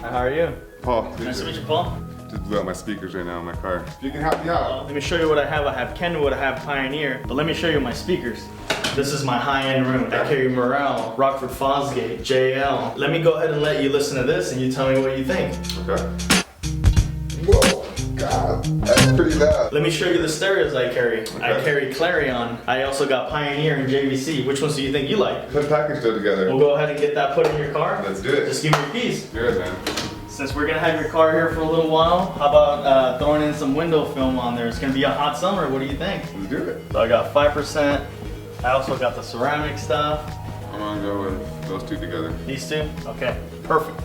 How are you? Paul, Nice to meet you, Paul. just blew out my speakers right now in my car. If you can help me out. Let me show you what I have. I have Kenwood, I have Pioneer, but let me show you my speakers. This is my high-end room. I carry Morel, Rockford Fosgate, JL. Let me go ahead and let you listen to this and you tell me what you think. Okay. Whoa, God, that's pretty loud. Let me show you the stereos I carry. Okay. I carry Clarion. I also got Pioneer and JVC. Which ones do you think you like? Put a package deal together. We'll go ahead and get that put in your car. Let's do it. Just give me your keys. Good, man. Since we're gonna have your car here for a little while, how about throwing in some window film on there? It's gonna be a hot summer. What do you think? Let's do it. So I got 5%. I also got the ceramic stuff. I'm gonna go with those two together. These two? Okay, perfect.